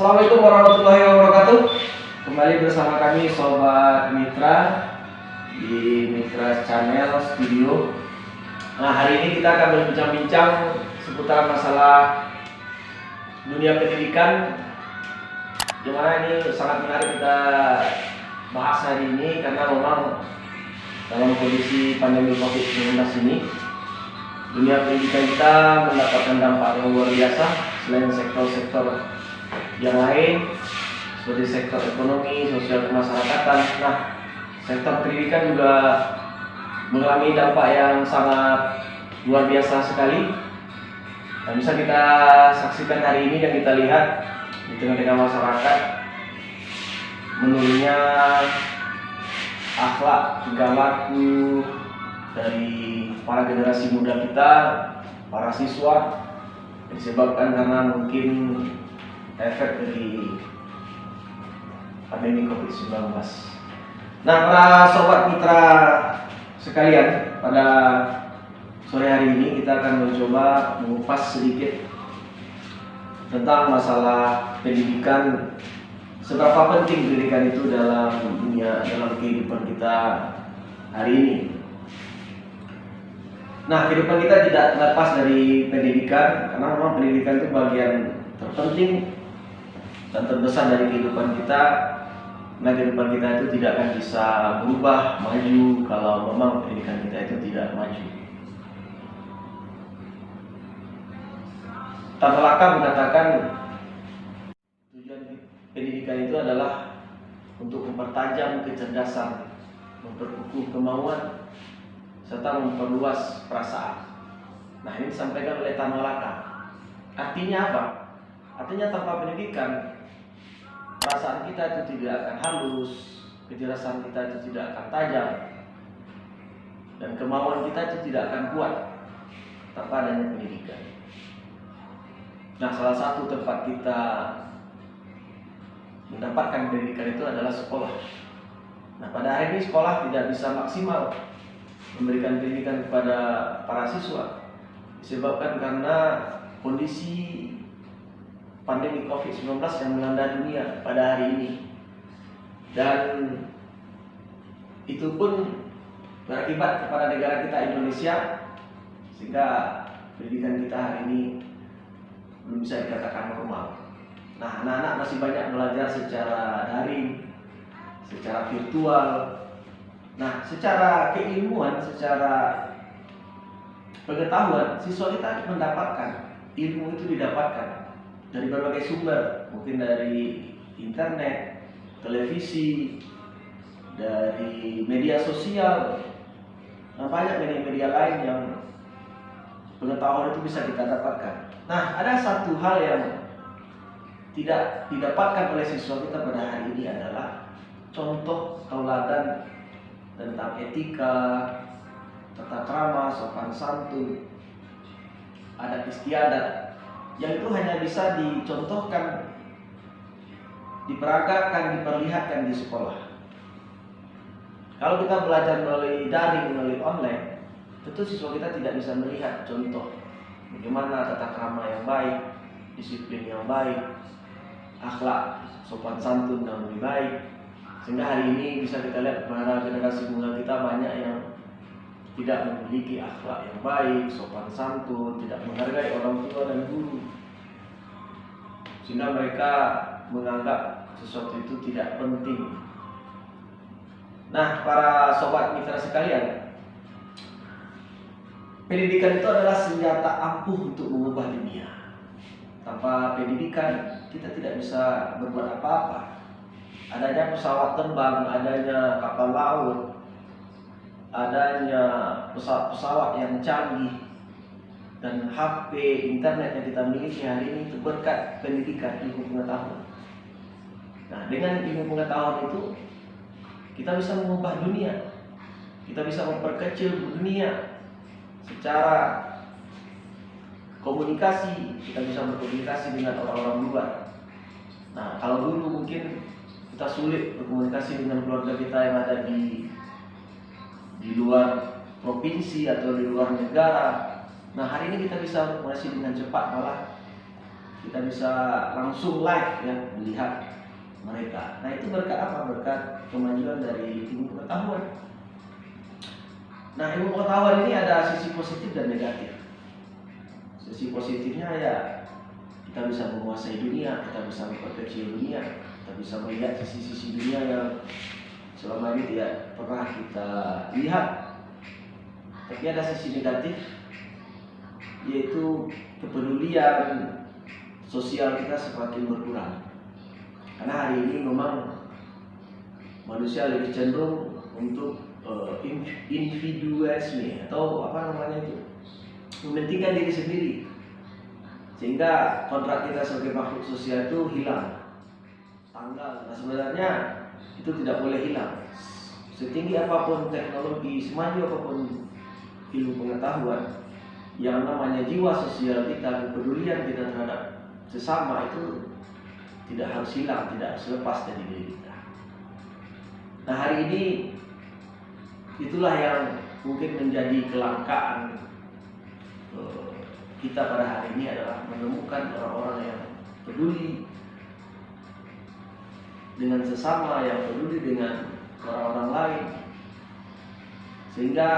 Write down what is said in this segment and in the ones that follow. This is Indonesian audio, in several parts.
Assalamualaikum warahmatullahi wabarakatuh. Kembali bersama kami Sobat Mitra di Mitra Channel Studio. Nah, hari ini kita akan berbincang-bincang seputar masalah dunia pendidikan, di mana ini sangat menarik kita bahas hari ini karena memang dalam kondisi pandemi COVID-19 ini dunia pendidikan kita mendapatkan dampak yang luar biasa. Selain sektor-sektor yang lain seperti sektor ekonomi, sosial kemasyarakatan, nah sektor pendidikan juga mengalami dampak yang sangat luar biasa sekali. Dan bisa kita saksikan hari ini dan kita lihat di tengah-tengah masyarakat menurunnya akhlak, tingkah laku dari para generasi muda kita, para siswa, disebabkan karena mungkin efek dari pandemi COVID-19. Nah, para sobat mitra sekalian, pada sore hari ini kita akan mencoba mengupas sedikit tentang masalah pendidikan. Seberapa penting pendidikan itu dalam dunia, dalam kehidupan kita hari ini. Nah, kehidupan kita tidak terlepas dari pendidikan, karena memang pendidikan itu bagian terpenting dan terbesar dari kehidupan kita. Nah, kehidupan kita itu tidak akan bisa berubah, maju kalau memang pendidikan kita itu tidak maju. Tata Laka mengatakan tujuan pendidikan itu adalah untuk mempertajam kecerdasan, memperkukuh kemauan, serta memperluas perasaan. Nah, ini disampaikan oleh Tata Laka. Artinya apa? Artinya tanpa pendidikan, perasaan kita itu tidak akan halus, kecerdasan kita itu tidak akan tajam, dan kemauan kita itu tidak akan kuat tanpa adanya pendidikan. Nah, salah satu tempat kita mendapatkan pendidikan itu adalah sekolah. Nah, pada hari ini sekolah tidak bisa maksimal memberikan pendidikan kepada para siswa disebabkan karena kondisi pandemi COVID-19 yang melanda dunia pada hari ini, dan itu pun berakibat kepada negara kita Indonesia, sehingga pendidikan kita hari ini belum bisa dikatakan normal. Nah, anak-anak masih banyak belajar secara daring, secara virtual. Nah, secara keilmuan, secara pengetahuan, siswa kita mendapatkan ilmu itu didapatkan dari berbagai sumber, mungkin dari internet, televisi, dari media sosial, dan banyak media-media lain yang pengetahuan itu bisa kita dapatkan. Nah, ada satu hal yang tidak didapatkan oleh siswa kita pada hari ini adalah contoh tauladan tentang etika, tata krama, sopan santun, adat istiadat, yang itu hanya bisa dicontohkan, diperagakan, diperlihatkan di sekolah. Kalau kita belajar melalui daring, melalui online, tentu siswa kita tidak bisa melihat contoh bagaimana tata krama yang baik, disiplin yang baik, akhlak, sopan santun yang lebih baik. Sehingga hari ini bisa kita lihat para generasi muda kita banyak yang tidak memiliki akhlak yang baik, sopan santun, tidak menghargai orang tua dan guru, sehingga mereka menganggap sesuatu itu tidak penting. Nah, para sobat mitra sekalian, pendidikan itu adalah senjata ampuh untuk mengubah dunia. Tanpa pendidikan kita tidak bisa berbuat apa-apa. Adanya pesawat terbang, adanya kapal laut, adanya pesawat-pesawat yang canggih, dan HP, internet yang kita miliki hari ini itu berkat pendidikan, ilmu pengetahuan. Nah, dengan ilmu pengetahuan itu kita bisa mengubah dunia, kita bisa memperkecil dunia secara komunikasi, kita bisa berkomunikasi dengan orang-orang luar. Nah, kalau dulu mungkin kita sulit berkomunikasi dengan keluarga kita yang ada di luar provinsi atau di luar negara. Nah, hari ini kita bisa berkomunikasi dengan cepat, malah kita bisa langsung live ya melihat mereka. Nah itu berkat apa? Berkat kemajuan dari ilmu pengetahuan. Nah ilmu pengetahuan ini ada sisi positif dan negatif. Sisi positifnya ya kita bisa menguasai dunia, kita bisa memperkecil dunia, kita bisa melihat sisi-sisi dunia yang selama ini tidak pernah kita lihat. Tapi ada sisi negatif, yaitu kepedulian sosial kita semakin berkurang. Karena hari ini memang manusia lebih cenderung untuk individualisme atau apa namanya itu, mementingkan diri sendiri, sehingga kontrak kita sebagai makhluk sosial itu hilang tanggal. Nah sebenarnya itu tidak boleh hilang. Setinggi apapun teknologi, semaju apapun ilmu pengetahuan, yang namanya jiwa sosial kita, kepedulian kita terhadap sesama itu tidak harus hilang, tidak harus lepas dari diri kita. Nah hari ini itulah yang mungkin menjadi kelangkaan kita pada hari ini adalah menemukan orang-orang yang peduli dengan sesama, yang peduli dengan orang-orang lain, sehingga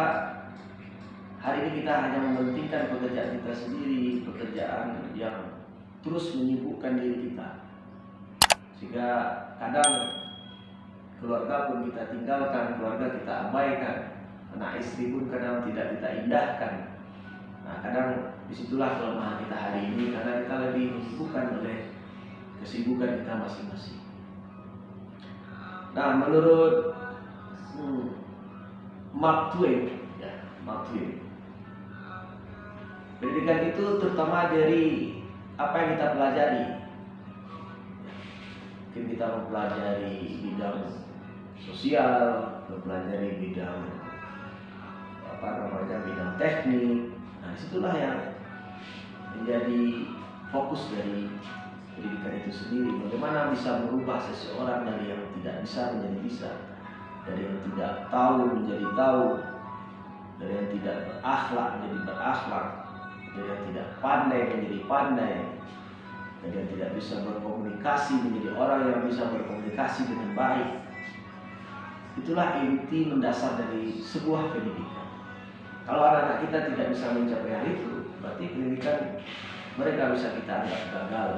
hari ini kita hanya mementingkan pekerjaan kita sendiri, pekerjaan yang terus menyibukkan diri kita, sehingga kadang keluarga pun kita tinggalkan, keluarga kita abaikan, anak istri pun kadang tidak kita indahkan. Nah kadang disitulah kelemahan kita hari ini, karena kita lebih disibukkan oleh kesibukan kita masing-masing. Nah menurut Mark Twain, pendidikan itu terutama dari apa yang kita pelajari. Mungkin kita mempelajari bidang sosial, mempelajari bidang bidang teknik. Nah disitulah yang menjadi fokus dari pendidikan itu sendiri. Bagaimana bisa merubah seseorang dari yang tidak bisa menjadi bisa, dari yang tidak tahu menjadi tahu, dari yang tidak berakhlak menjadi berakhlak, dari yang tidak pandai menjadi pandai, dari yang tidak bisa berkomunikasi menjadi orang yang bisa berkomunikasi dengan baik. Itulah inti mendasar dari sebuah pendidikan. Kalau anak-anak kita tidak bisa mencapai hal itu, berarti pendidikan mereka bisa kita anggap gagal.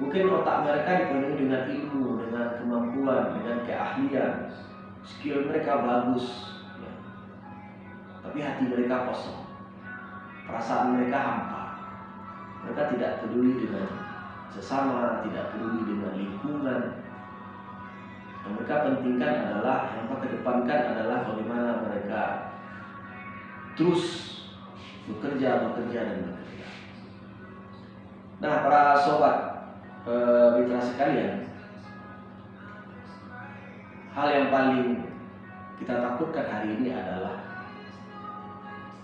Mungkin otak mereka dipenuhi dengan ilmu, dengan kemampuan, dengan keahlian, skill mereka bagus, ya. Tapi hati mereka kosong, perasaan mereka hampa. Mereka tidak peduli dengan sesama, tidak peduli dengan lingkungan. Yang mereka pentingkan adalah, yang mereka kedepankan adalah bagaimana mereka terus bekerja. Nah para sobat mitra sekalian, hal yang paling kita takutkan hari ini adalah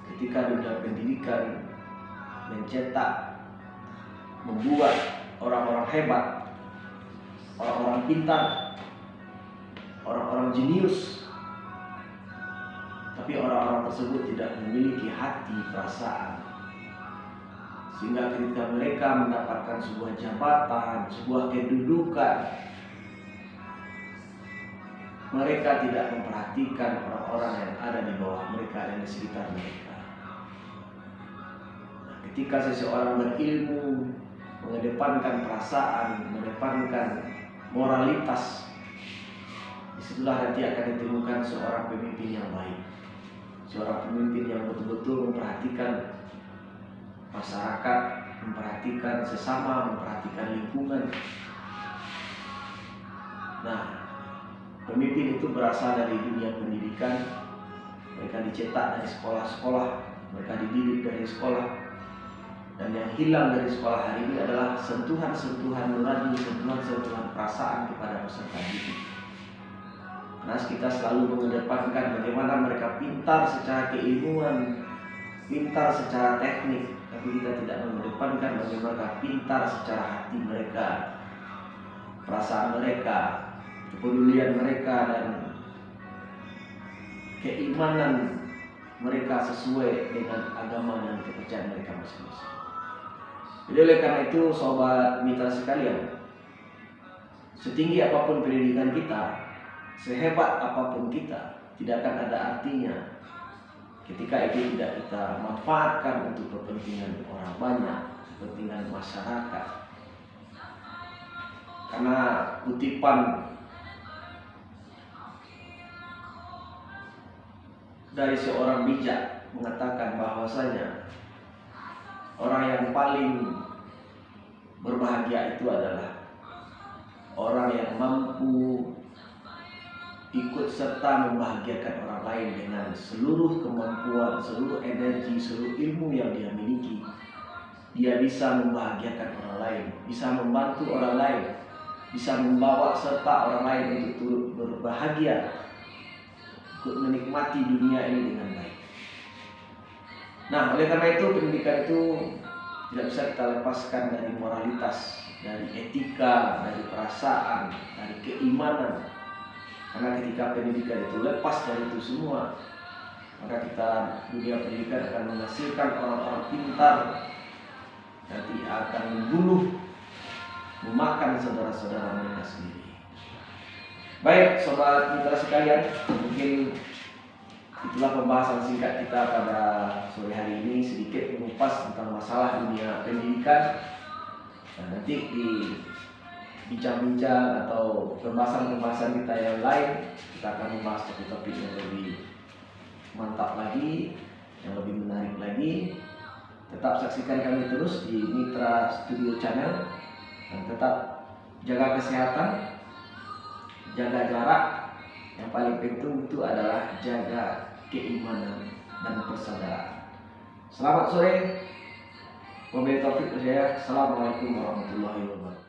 ketika dunia pendidikan mencetak, membuat orang-orang hebat, orang-orang pintar, orang-orang jenius, tapi orang-orang tersebut tidak memiliki hati, perasaan, sehingga ketika mereka mendapatkan sebuah jabatan, sebuah kedudukan, mereka tidak memperhatikan orang-orang yang ada di bawah mereka dan di sekitar mereka. Nah, ketika seseorang berilmu, mengedepankan perasaan, mengedepankan moralitas, disitulah nanti akan ditemukan seorang pemimpin yang baik, seorang pemimpin yang betul-betul memperhatikan masyarakat, memperhatikan sesama, memperhatikan lingkungan. Nah, pemimpin itu berasal dari dunia pendidikan. Mereka dicetak dari sekolah-sekolah, mereka dididik dari sekolah. Dan yang hilang dari sekolah hari ini adalah sentuhan-sentuhan nurani, sentuhan-sentuhan perasaan kepada peserta didik. Karena kita selalu mengedepankan bagaimana mereka pintar secara keilmuan, pintar secara teknik, tapi kita tidak mengedepankan bagaimana pintar secara hati mereka, perasaan mereka, kepedulian mereka, dan keimanan mereka sesuai dengan agama dan kepercayaan mereka masing-masing. Jadi oleh karena itu sobat mitra sekalian, setinggi apapun pendidikan kita, sehebat apapun kita, tidak akan ada artinya ketika itu tidak kita manfaatkan untuk kepentingan orang banyak, kepentingan masyarakat. Karena kutipan dari seorang bijak mengatakan bahwasanya orang yang paling berbahagia itu adalah orang yang mampu ikut serta membahagiakan orang lain dengan seluruh kemampuan, seluruh energi, seluruh ilmu yang dia miliki. Dia bisa membahagiakan orang lain, bisa membantu orang lain, bisa membawa serta orang lain untuk turut berbahagia, ikut menikmati dunia ini dengan baik. Nah, oleh karena itu pendidikan itu tidak bisa kita lepaskan dari moralitas, dari etika, dari perasaan, dari keimanan. Karena ketika pendidikan itu lepas dari itu semua, maka kita dunia pendidikan akan menghasilkan orang-orang pintar, nanti akan membunuh, memakan saudara-saudara mereka sendiri. Baik sobat mitra sekalian, mungkin itulah pembahasan singkat kita pada sore hari ini, sedikit mengupas tentang masalah dunia pendidikan. Nah, nanti di bincang-bincang atau pembahasan-pembahasan kita yang lain, kita akan membahas topik-topik yang lebih mantap lagi, yang lebih menarik lagi. Tetap saksikan kami terus di Mitra Studio Channel, dan tetap jaga kesehatan, jaga jarak. Yang paling penting itu adalah jaga keimanan dan persaudaraan. Selamat sore. Wabillahi taufiq wal hidayah. Assalamualaikum warahmatullahi wabarakatuh.